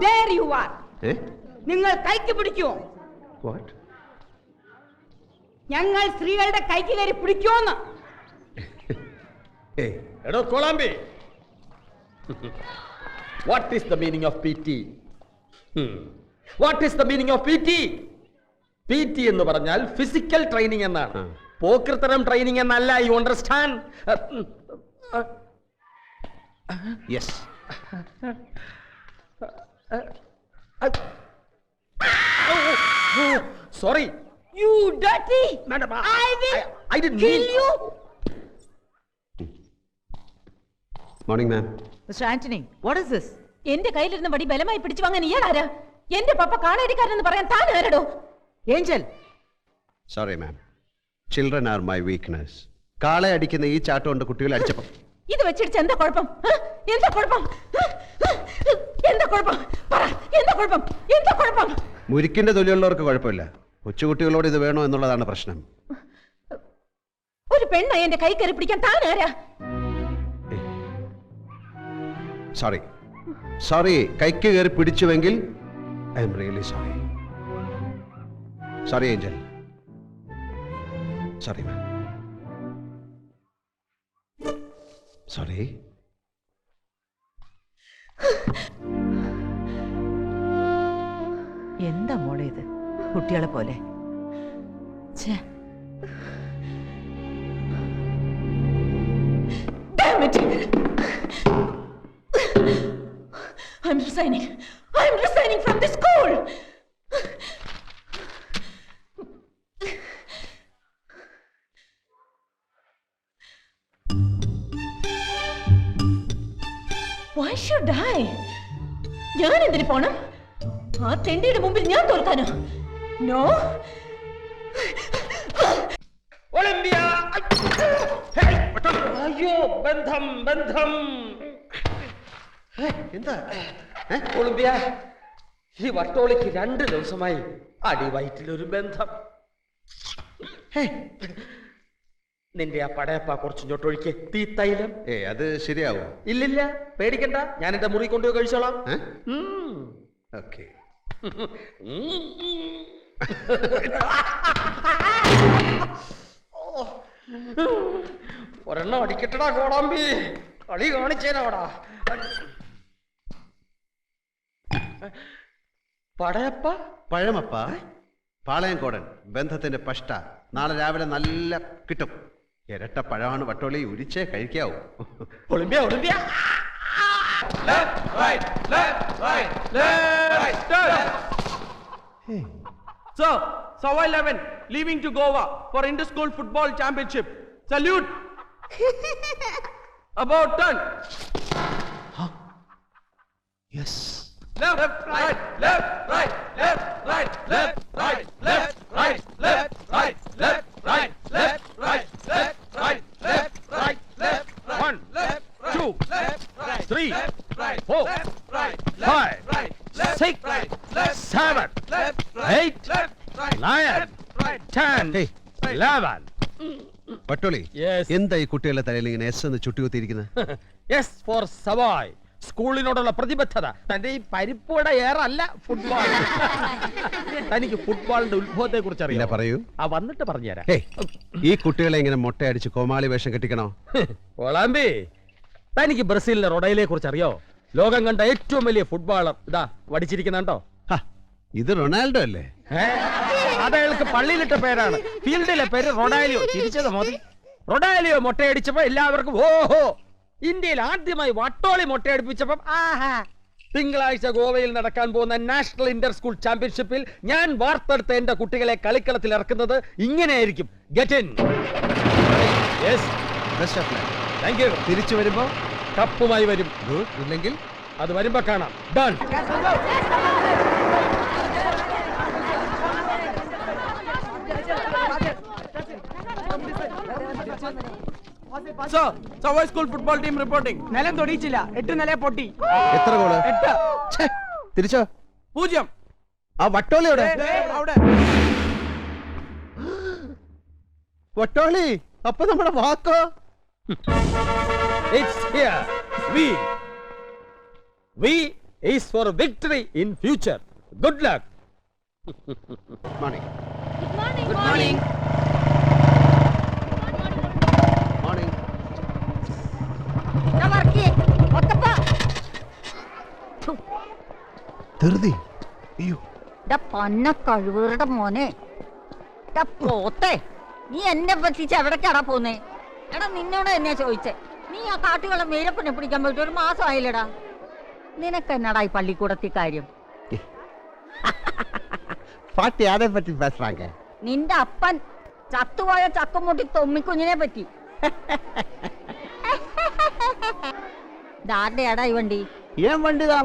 dare you are? നിങ്ങൾ കൈക്ക് പിടിക്കുമോ? ഞങ്ങൾ സ്ത്രീകളുടെ കൈക്ക് കയറി പിടിക്കുമോന്ന്? എടോ കൊളാമ്പി, what is the meaning of PT? What is the meaning of PT? PT എന്ന് പറഞ്ഞാൽ ഫിസിക്കൽ ട്രെയിനിങ് എന്നാണ്, പോക്കർത്തരം ട്രെയിനിങ് എന്നല്ല. You understand? Yes. Sorry. You dirty! Madam, I didn't kill you! Morning, ma'am. Mr. Anthony, what is this? എന്റെ കയ്യിലിരുന്ന വടി ബലമായി പിടിച്ചു വാങ്ങാൻ ഇയാളാരാ? എന്റെ പപ്പ കാണാടിക്കാരെന്ന് പറയാൻ താൻ ആരടോ? Angel. Sorry, ma'am. Children are my weakness. കാളെ അടിക്കുന്ന ഈ ചാട്ടം കൊണ്ട് കുട്ടികളെ അടിച്ചപ്പോൾ ഇത് വെച്ചിടിച്ച് എന്താ കുഴപ്പം? എന്താ കുഴപ്പം? എന്താ കുഴപ്പം? പറ, എന്താ കുഴപ്പം? എന്താ കുഴപ്പം? മുരിക്കിന്റെ തൊലിയുള്ളവർക്ക് കുഴപ്പമില്ല, കൊച്ചുകുട്ടികളോട് ഇത് വേണോ എന്നുള്ളതാണ് പ്രശ്നം. ഒരു പെണ്ണായി എന്റെ കൈ കയറി പിടിക്കാൻ താൻ ആരാ? സോറി സോറി, കൈക്ക് കയറി പിടിച്ചുവെങ്കിൽ I am really sorry. Sorry Angel. Sorry ma'am. Sorry. എന്താ മോളെ ഇത്, കുട്ടികളെ പോലെ? I'm resigning. I'm resigning from this school. Why should I? ഞാൻ എന്തിനു പോണം? ആ തെണ്ടിയുടെ മുമ്പിൽ ഞാൻ തോൽക്കാനോ? No. ഒളിമ്പിയ. അയ്യോ, ബന്ധം ബന്ധം. എന്താ ഒളിമ്പിയ, ഈ വട്ടോളിക്ക് 2 ദിവസമായി അടിവയറ്റിലൊരു ബന്ധം. നിന്റെ ആ പടയപ്പ കുറച്ച് ഞൊട്ടൊഴിക്ക് തീത്തൈലം. അത് ശരിയാവോ? ഇല്ലില്ല, പേടിക്കണ്ട, ഞാൻ എന്റെ മുറി കൊണ്ടുപോയി കഴിച്ചോളാം. ഓക്കെ. ഒരെണ്ണം അടിക്കട്ടടാ കോടാമ്പി, കളി കാണിച്ചേനാടാ. പടയപ്പ പഴമപ്പ, പാളയംകോടൻ ബന്ധത്തിന്റെ പഷ്ട. നാളെ രാവിലെ നല്ല കിട്ടും. ഇരട്ട പഴമാണ് വട്ടോളി, ഉരിച്ചേ കഴിക്കാവൂ. Olympia Olympia. So, Sawa 11 leaving to Goa for inter-school football championship. Salute. About turn. Yes. Left, right, left, right, left, right, left, right, left, right, left, right, left, right, left, right, left, right, left, right, left, 1, 2, 3, 4, 5, 6, 7, 8, 9, 10, 11. Vattoli, എന്താ ഈ കുട്ടികളുടെ തലയിൽ ഇങ്ങനെ S എന്ന് ചുട്ടുകുത്തിയിരിക്കുന്നത്? Yes four Sawai, സ്കൂളിനോടുള്ള പ്രതിബദ്ധത. തന്റെ ഈ പരിപ്പുവട ഏറല്ല football. തനിക്ക് ഫുട്ബോളിന്റെ ഉത്ഭവത്തെ കുറിച്ച് അറിയാം? പറയൂ. വന്നിട്ട് പറഞ്ഞുതരാം. ഈ കുട്ടികളെ ഇങ്ങനെ മൊട്ടയടിച്ച് കോമാളി വേഷം കെട്ടിക്കണോ? കൊളാമ്പി, തനിക്ക് ബ്രസീലിലെ റൊഡൈലെ കുറിച്ച് അറിയോ? ലോകം കണ്ട ഏറ്റവും വലിയ ഫുട്ബോളർ ഇതാ വടിച്ചിരിക്കുന്നുണ്ടോ? ഇത് റൊണാൾഡോ അല്ലേ? അതയാൾക്ക് പള്ളിയിലിട്ട പേരാണ്. ഫീൽഡിലെ പേര് റൊഡാലിയോ. ചിരിച്ചത് മതി. റൊഡാലിയോ മൊട്ടയടിച്ചപ്പോ എല്ലാവർക്കും ഓഹോ. ഇന്ത്യയിൽ ആദ്യമായി വട്ടോളി മൊട്ടയടിപ്പിച്ചപ്പം ആഹാ. തിങ്കളാഴ്ച ഗോവയിൽ നടക്കാൻ പോകുന്ന നാഷണൽ ഇന്റർ സ്കൂൾ ചാമ്പ്യൻഷിപ്പിൽ ഞാൻ വാർത്തെടുത്ത എന്റെ കുട്ടികളെ കളിക്കളത്തിൽ ഇറക്കുന്നത് ഇങ്ങനെയായിരിക്കും. Get in. Yes, best of luck. Thank you. തിരിച്ചു വരുമ്പോ കപ്പുമായി വരും. ഇല്ലെങ്കിൽ അത് വരുമ്പോ കാണാം. Done. So, Sawa school football team reporting. നിലം തൊടിയിച്ചില്ല, 8 നില പൊട്ടി. എത്ര ഗോള്? 8. തിരിച്ചോ? 0. ആ വട്ടോളി അവിടെ. വട്ടോളി, അപ്പൊ നമ്മുടെ വാക്കോ? It's here. We is for victory in future. Good luck. Morning good morning morning ധൃതി അയ്യോ പന്ന കഴിവേറുടെ മോനെ പോത്തെ നീ എന്നെ പറ്റിച്ച് എവിടേക്കാടാ പോന്നേ? എടാ നിന്നോട് തന്നെയാ ചോദിച്ചേ. നീ ആ കാട്ടുകളെ മീരപ്പനെ പിടിക്കാൻ പോയിട്ട് 1 മാസം ആയില്ലടാ. നിനക്ക് എന്നടാ ഈ പള്ളിക്കൂടത്തി കാര്യം? പാട്ടി ആരെ പറ്റി പേசுறாங்க? നിന്റെ അപ്പൻ ചത്തുപോയ ചക്കമുട്ടി തൊമ്മിക്കുഞ്ഞിനെ പറ്റി. ദാരുടെയാടാ ഈ വണ്ടി? ഏൻ വണ്ടിതാ?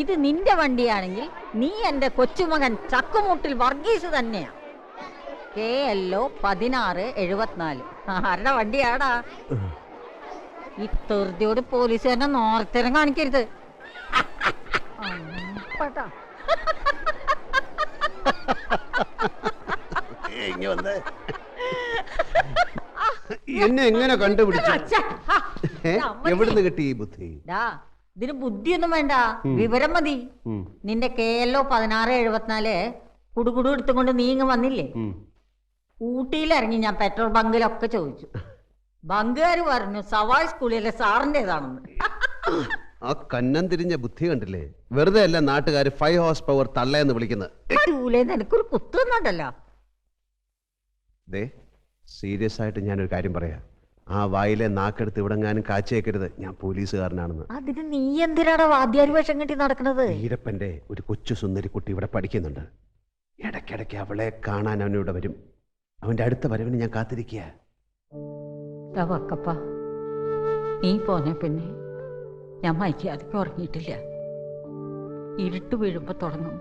ഇത് നിന്റെ വണ്ടിയാണെങ്കിൽ നീ എന്റെ കൊച്ചുമകൻ ചക്കുമുട്ടിൽ വർഗീസ് തന്നെയാ. KLO 1674. ആരുടെ വണ്ടിയാടാ? ഈ തെറുതിയോട് പോലീസ് തന്നെ നോർത്തരം കാണിക്കരുത്. എന്നെ എങ്ങനെ കണ്ടുപിടിച്ചു? എവിടുന്ന് കിട്ടി ഈ ബുദ്ധി? ഇതിന് ബുദ്ധിയൊന്നും വേണ്ട, വിവരം മതി. നിന്റെ KLO 1674 കുടുകുടു എടുത്തുകൊണ്ട് നീ ഇങ്ങ് വന്നില്ലേ? ഊട്ടിയിലിറങ്ങി ഞാൻ പെട്രോൾ ബങ്കിലൊക്കെ ചോദിച്ചു. ബങ്കുകാർ പറഞ്ഞു സവായ് സ്കൂളിലെ സാറിൻ്റെതാണെന്ന്. ആ കന്നം തിരിഞ്ഞ ബുദ്ധി കണ്ടില്ലേ? വെറുതെ അല്ല നാട്ടുകാർ 5 ഹോഴ്സ് പവർ തള്ളയെന്ന് വിളിക്കുന്നത്. എനിക്കൊരു കുത്തുന്നുണ്ടല്ലോ. ദേ സീരിയസ് ആയിട്ട് ഞാനൊരു കാര്യം പറയാം. ആ വായിലെ നാക്കെടുത്ത് ഇവിടെങ്ങാനും കാച്ചേക്കരുത്. ഞാൻ പോലീസുകാരനാണെന്ന്. അതിന് നീ എന്തിനാടാ വാദ്യാരി വേഷം കെട്ടി നടക്കുന്നത്? വീരപ്പന്റെ ഒരു കൊച്ചു സുന്ദരി കുട്ടി ഇവിടെ പഠിക്കുന്നുണ്ട്. ഇടയ്ക്കിടയ്ക്ക് അവളെ കാണാൻ അവനിവിടെ വരും. അവന്റെ അടുത്ത വരവിന് ഞാൻ കാത്തിരിക്കുക. നീ പോന്നെ പിന്നെ ഞാൻ മൈക്കാതിക്ക് ഉറങ്ങിയിട്ടില്ല. ഇരുട്ട് വീഴുമ്പോ തുടങ്ങും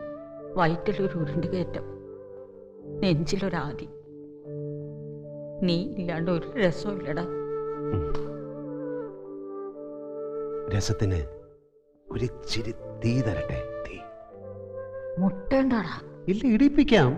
വയറ്റിലൊരു ഉരുണ്ട് കയറ്റം, നെഞ്ചിലൊരാദി. നീ ഇല്ലാണ്ട് ഒരു രസവും ഇല്ലടാ. രസത്തിന് ഒരിച്ചിരി തീ തരട്ടെ? തീ മുട്ടണ്ടാടാ. ഇല്ല, ഇടിപ്പിക്കാം.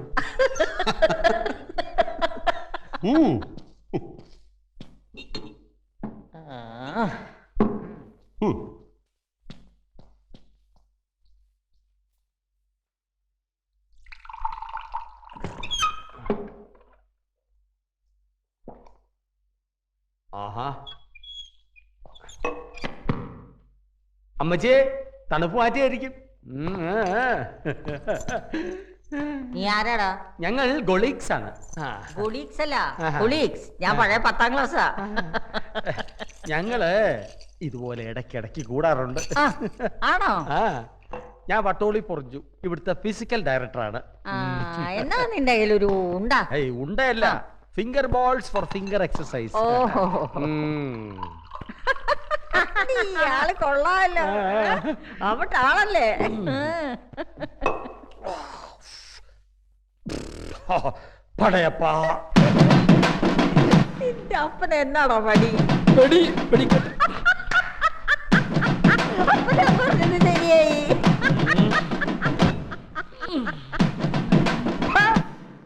ആഹാ, അമ്മച്ചേ തണുപ്പ് മാറ്റിയായിരിക്കും. നീ ആരാടാ? ഞങ്ങൾ ഗൊളീക്സ് ആണ്. കൊളീഗ്സ് അല്ല, കൊളീഗ്സ്. ഞാൻ പഴയ 10ാം ക്ലാസ്സാ. ഞങ്ങള് ഇതുപോലെ ഇടയ്ക്കിടയ്ക്ക് കൂടാറുണ്ട്. ആണോ? ഞാൻ വട്ടോളി പൊറഞ്ഞു, ഇവിടുത്തെ ഫിസിക്കൽ ഡയറക്ടറാണ്. എന്നാ നിന്റെ കയ്യിലൊരു ഉണ്ടാ? ഉണ്ടല്ല, finger balls for finger exercise. ഓഹോ, ഇയാള് കൊള്ളാമല്ലോ. അവിടെ ആളല്ലേ? പടയപ്പാ, നിന്റെ അപ്പന എന്നാണോ പടി? ശരിയായി.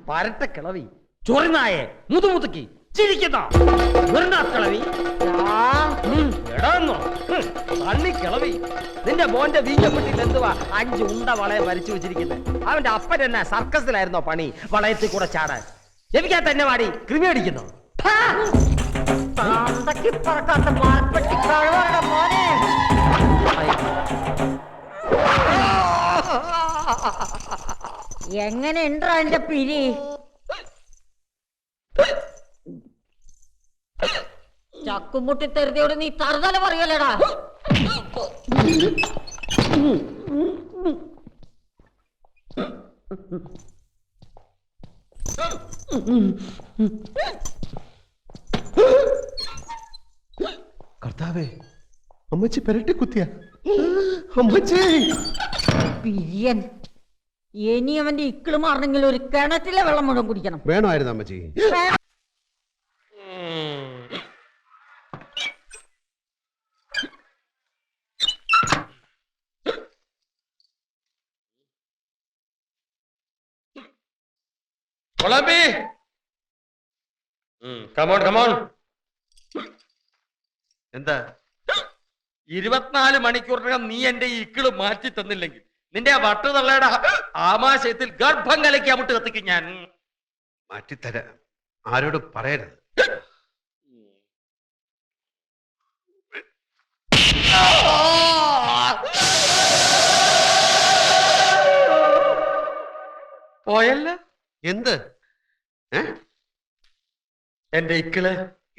പരട്ട കിളവി, ചൊറിനായെ, മുതുമുതുക്കി ചിരിക്കുന്ന കിളവി, എടാന്നോ തള്ളി കിളവി. നിന്റെ മോന്റെ വീഞ്ഞപ്പെട്ടിൽ എന്തുവാ 5 ഉണ്ട വളയെ വരച്ചു വെച്ചിരിക്കുന്നത്? അവന്റെ അപ്പൻ എന്നാ സർക്കസിലായിരുന്നോ പണി വളയത്തിൽ കൂടെ ചാടാൻ? ജപിക്കാൻ തന്നെ വാടി കൃമി അടിക്കുന്നു. എങ്ങനെ ഉണ്ടോ എന്റെ പിരി? ചക്കുമുട്ടി തെറുതിയോട് നീ തറുതല പറയലടാ. കർത്താവേ, അമ്മച്ചി പെരട്ടി കുത്തിയ അമ്മച്ചി. പിരിയൻ, ഇനി അവന്റെ ഇക്കിള് മാറണമെങ്കിൽ ഒരു കിണറ്റിലെ വെള്ളം മുഴുവൻ കുടിക്കണം. വേണമായിരുന്നു അമ്മച്ചി. Colombi! Come on. എന്താ 24 മണിക്കൂറിനകം നീ എന്റെ ഈ ഇക്കിള് മാറ്റി തന്നില്ലെങ്കിൽ നിന്റെ ആ വട്ടുതള്ളയുടെ ആമാശയത്തിൽ ഗർഭം കലക്കി മുട്ട് കത്തിക്കും ഞാൻ. മാറ്റിത്തരാം, ആരോടും പറയരുത്. പോയല്ല എന്ത്? എന്റെ ഇക്കിള്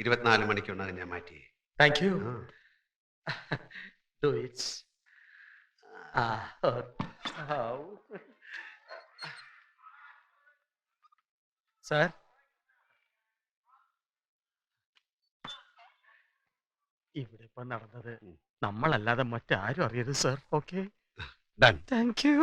24 മണിക്കൂറിനകം ഞാൻ മാറ്റി. Thank you. Do it. Sir? ഇവിടെ ഇപ്പൊ നടന്നത് നമ്മളല്ലാതെ മറ്റാരും അറിയരുത് sir. Okay, done. Thank you.